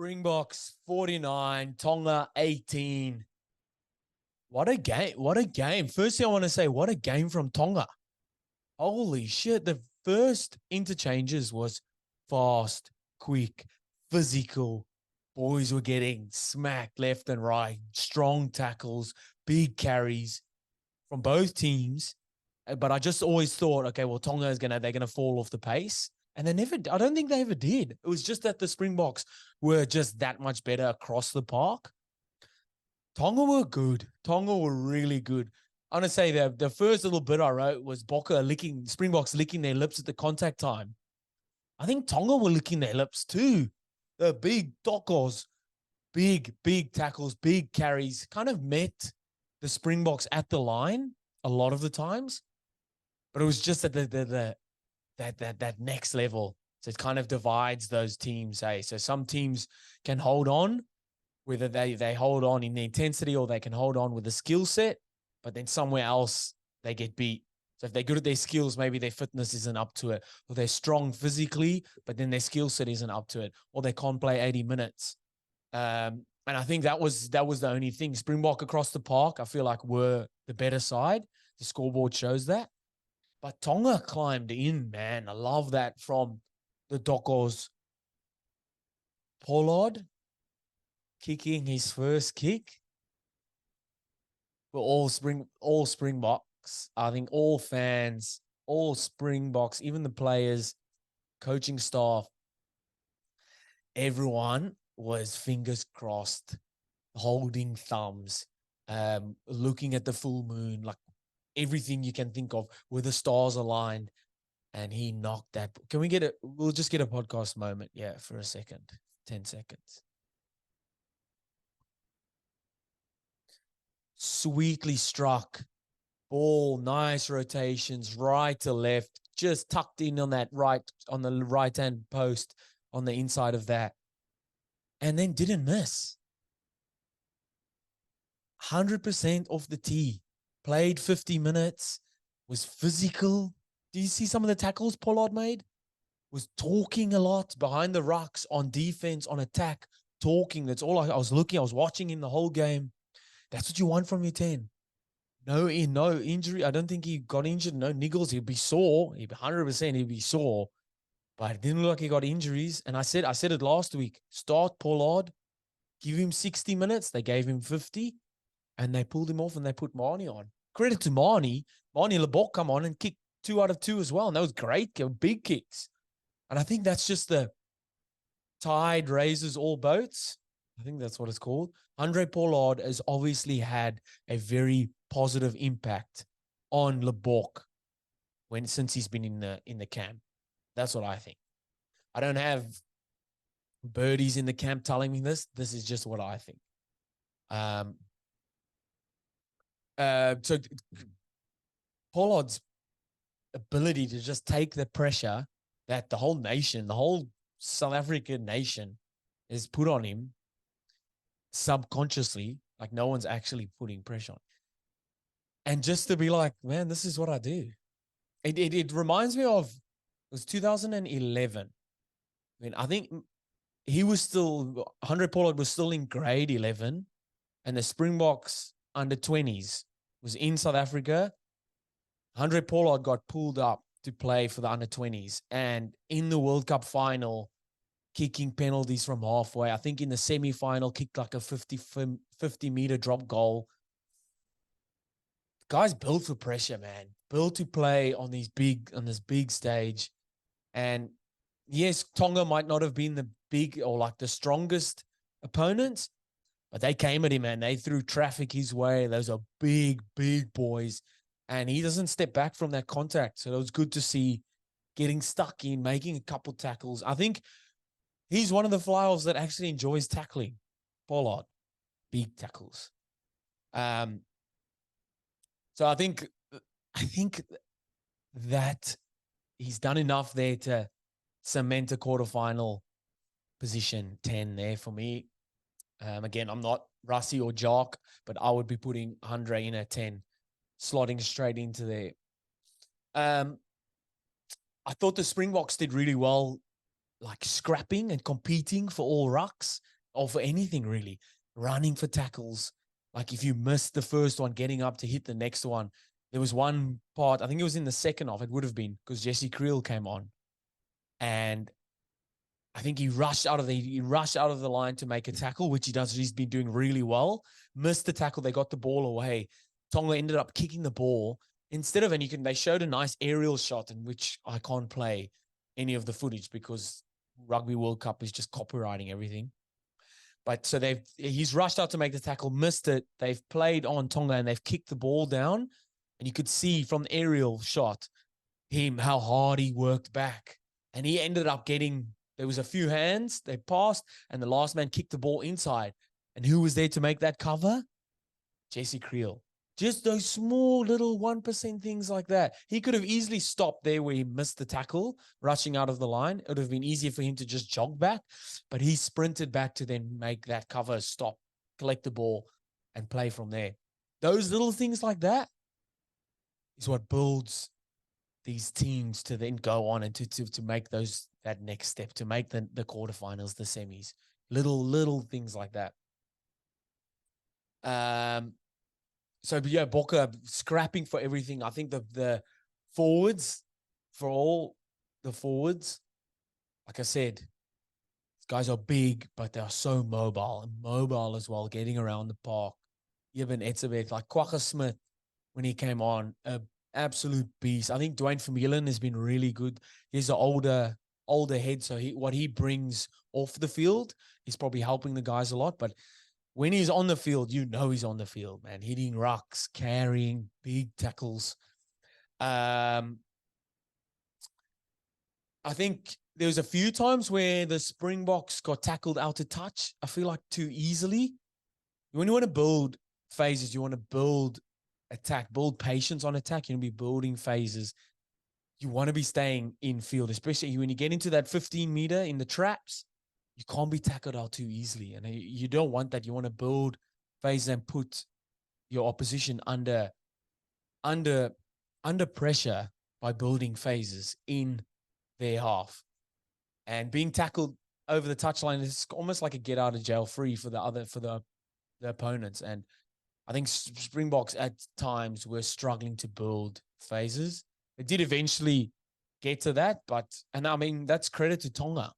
Springboks 49, Tonga 18. What a game. What a game. Firstly, I want to say, what a game from Tonga. Holy shit. The first interchanges was fast, quick, physical. Boys were getting smacked left and right. Strong tackles, big carries from both teams. But I just always thought, okay, well, Tonga they're gonna fall off the pace. And they never, I don't think they ever did. It was just that the Springboks were just that much better across the park. Tonga were good. Tonga were really good. I want to say that the first little bit I wrote was Springboks licking their lips at the contact time. I think Tonga were licking their lips too. The big tokos, big tackles, big carries, kind of met the Springboks at the line a lot of the times. But it was just at that next level. So it kind of divides those teams. Hey, so some teams can hold on, whether they hold on in the intensity or they can hold on with the skill set, but then somewhere else they get beat. So if they're good at their skills, maybe their fitness isn't up to it, or they're strong physically, but then their skill set isn't up to it, or they can't play 80 minutes. And I think that was the only thing. Springbok across the park, I feel like were the better side. The scoreboard shows that. But Tonga climbed in, man. I love that from the Dokos. Pollard kicking his first kick. For all Springboks. I think all fans, all Springboks, even the players, coaching staff, everyone was fingers crossed, holding thumbs, looking at the full moon, like everything you can think of, where the stars aligned, and he knocked that. Can we get it? We'll just get a podcast moment, for a second, 10 seconds. Sweetly struck ball, nice rotations, right to left, just tucked in on the right hand post on the inside of that, and then didn't miss. 100% off the tee, played 50 minutes, was physical. Do you see some of the tackles Pollard made? Was talking a lot behind the rucks, on defense, on attack, talking. That's all I was watching him the whole game. That's what you want from your 10. No injury. I don't think he got injured. No niggles. He'd be sore. 100% he'd be sore. But it didn't look like he got injuries. And I said it last week. Start Pollard. Give him 60 minutes. They gave him 50. And they pulled him off and they put Marnie on. Credit to Marnie. Marnie Lebok come on and kicked 2 out of 2 as well. And that was great. Big kicks. And I think that's just the tide raises all boats. I think that's what it's called. Andre Pollard has obviously had a very positive impact on Lebok since he's been in the camp. That's what I think. I don't have birdies in the camp telling me this. This is just what I think. So Pollard's ability to just take the pressure that the whole nation, the whole South African nation is put on him subconsciously, like no one's actually putting pressure on. And just to be like, man, this is what I do. It reminds me of, it was 2011. I mean, I think Andre Pollard was still in grade 11, and the Springboks under 20s was in South Africa. Andre Pollard got pulled up to play for the under 20s, and in the World Cup final, kicking penalties from halfway. I think in the semi-final, kicked like a 50-meter drop goal. The guy's built for pressure, man. Built to play on this big stage. And yes, Tonga might not have been the big or like the strongest opponents, but they came at him, man. They threw traffic his way. Those are big boys. And he doesn't step back from that contact. So it was good to see getting stuck in, making a couple tackles. I think he's one of the fly-offs that actually enjoys tackling. Pollard, big tackles. So I think that he's done enough there to cement a quarterfinal position 10 there for me. Again, I'm not Russie or Jock, but I would be putting Andre in at 10, slotting straight into there. I thought the Springboks did really well, like scrapping and competing for all rucks. or for anything really, running for tackles. Like if you missed the first one, getting up to hit the next one. There was one part, I think it was in the second half, it would have been, because Jesse Creel came on. And I think he rushed out of the line to make a tackle, which he does. He's been doing really well. Missed the tackle. They got the ball away. Tonga ended up kicking the ball instead of, and they showed a nice aerial shot in which I can't play any of the footage because Rugby World Cup is just copywriting everything. But so he's rushed out to make the tackle, missed it. They've played on Tonga and they've kicked the ball down. And you could see from the aerial shot how hard he worked back. And he ended up there was a few hands, they passed, and the last man kicked the ball inside. And who was there to make that cover? Jesse Creel. Just those small little 1% things like that. He could have easily stopped there where he missed the tackle, rushing out of the line. It would have been easier for him to just jog back, but he sprinted back to then make that cover, stop, collect the ball, and play from there. Those little things like that is what builds these teams to then go on and to make that next step, to make the quarterfinals, the semis, little things like that. So yeah, Boca scrapping for everything. I think the forwards, for all the forwards, like I said, these guys are big, but they are so mobile as well, getting around the park. Even Etzebeth, like Kwaka Smith, when he came on, absolute beast. I think Dwayne Vermeulen has been really good. He's an older head, so what he brings off the field is probably helping the guys a lot. But when he's on the field, he's on the field, man. Hitting rucks, carrying big tackles. I think there was a few times where the Springboks got tackled out of touch. I feel like too easily. When you want to build phases, you want to build attack, build patience on attack. You want to be building phases. You want to be staying in field, especially when you get into that 15-meter in the traps. You can't be tackled out too easily. And you don't want that. You want to build phases and put your opposition under pressure by building phases in their half. And being tackled over the touchline is almost like a get out of jail free for the opponents. And I think Springboks at times were struggling to build phases. It did eventually get to that, and I mean, that's credit to Tonga.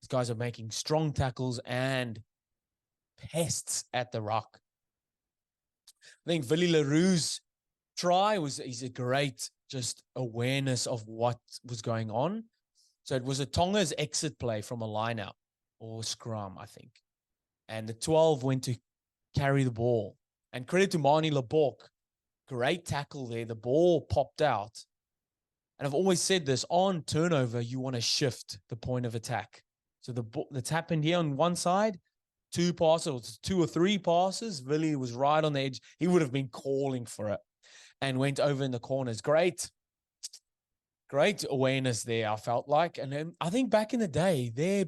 These guys are making strong tackles and pests at the ruck. I think Willie Leroux's try is a great just awareness of what was going on. So it was a Tonga's exit play from a line-out or scrum, I think. And the 12 went to carry the ball. And credit to Mani Lebok, great tackle there. The ball popped out. And I've always said this, on turnover, you want to shift the point of attack. So that's happened here on one side, two or three passes. Willie was right on the edge. He would have been calling for it and went over in the corners. Great awareness there, I felt like. And then I think back in the day, their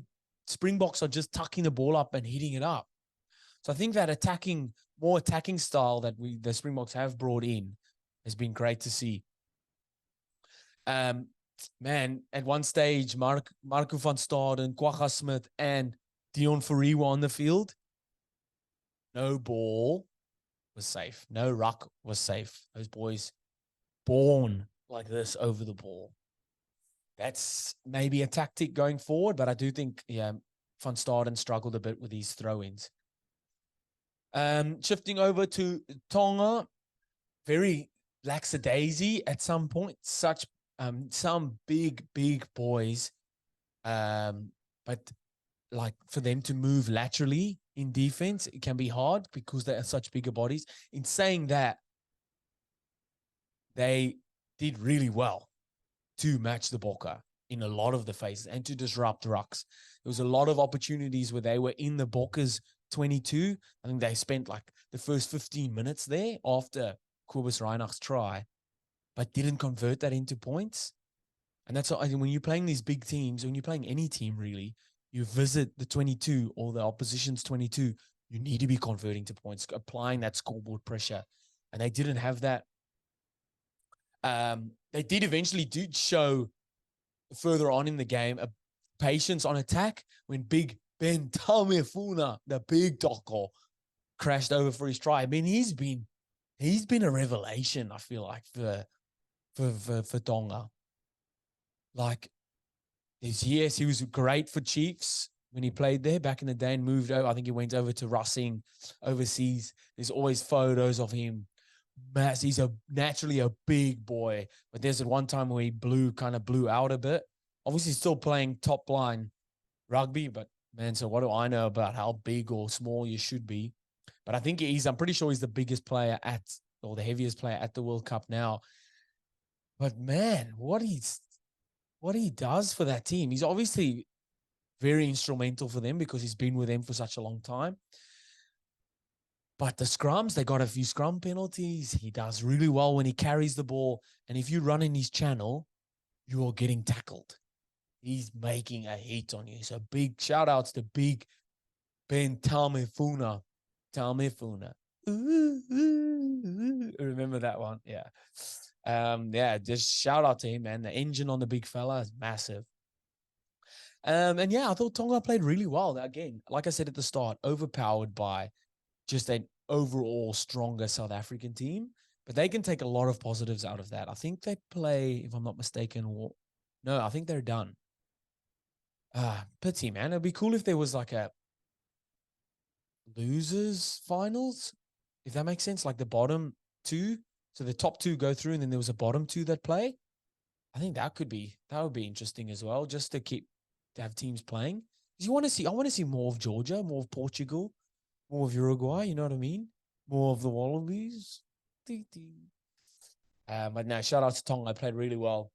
Springboks are just tucking the ball up and hitting it up. So I think that more attacking style that the Springboks have brought in has been great to see. Man, at one stage, Marco van Staden, Kwaka Smith, and Dion Fourie were on the field. No ball was safe. No ruck was safe. Those boys born like this over the ball. That's maybe a tactic going forward, but I do think, van Staden struggled a bit with these throw-ins. Shifting over to Tonga, very lackadaisy at some point. Some big boys, but like for them to move laterally in defense, it can be hard because they are such bigger bodies. In saying that, they did really well to match the Boca in a lot of the phases and to disrupt rucks. There was a lot of opportunities where they were in the Boca's 22. I think they spent like the first 15 minutes there after Kobus Reinach's try, but didn't convert that into points. And that's what, when you're playing these big teams, when you're playing any team really, you visit the 22 or the opposition's 22, you need to be converting to points, applying that scoreboard pressure. And they didn't have that. They did eventually show further on in the game a patience on attack when big Ben Tamifuna, the big doko, crashed over for his try. I mean, he's been a revelation, I feel like, for Tonga. Like, yes, he was great for Chiefs when he played there back in the day and moved over. I think he went over to Racing overseas. There's always photos of him. He's naturally a big boy, but there's at one time where he kind of blew out a bit. Obviously, still playing top line rugby, but man, so what do I know about how big or small you should be? But I think I'm pretty sure he's the biggest player or the heaviest player at the World Cup now. But man, what he does for that team, he's obviously very instrumental for them because he's been with them for such a long time. But the scrums, they got a few scrum penalties. He does really well when he carries the ball. And if you run in his channel, you are getting tackled. He's making a hit on you. So big shout outs to big Ben Tamifuna. Remember that one? Yeah. Yeah, just shout out to him, man. The engine on the big fella is massive. And yeah, I thought Tonga played really well. Again, like I said at the start, overpowered by just an overall stronger South African team. But they can take a lot of positives out of that. I think they play, if I'm not mistaken, no, I think they're done. Pity, man. It'd be cool if there was like a losers finals, if that makes sense. Like the bottom two. So the top two go through and then there was a bottom two that play. I think that would be interesting as well, just to have teams playing. Because I want to see more of Georgia, more of Portugal, more of Uruguay, you know what I mean? More of the Wallabies. But no, shout out to Tonga. I played really well.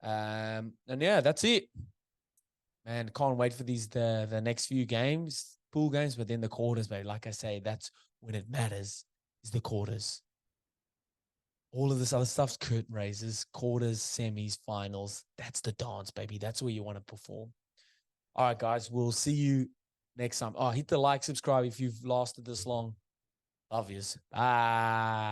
And yeah, that's it. Man, can't wait for the next few games, pool games, but then the quarters, baby. Like I say, that's when it matters, is the quarters. All of this other stuff's curtain raisers, quarters, semis, finals. That's the dance, baby. That's where you want to perform. All right, guys, we'll see you next time. Oh, hit the like, subscribe if you've lasted this long. Love yous. Bye.